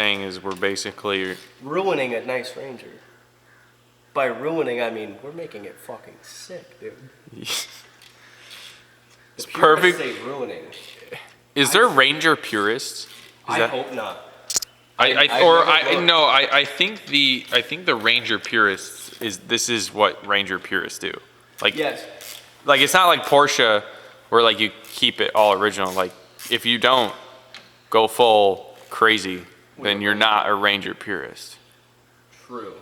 saying is we're basically ruining a nice Ranger. By ruining, I mean we're making it fucking sick, dude. It's perfect. Say ruining. Is there Ranger Purists? I hope not. I think the Ranger Purists is what Ranger Purists do. Like yes. Like it's not like Porsche where like you keep it all original. Like if you don't go full crazy, then you're not a Ranger Purist. True.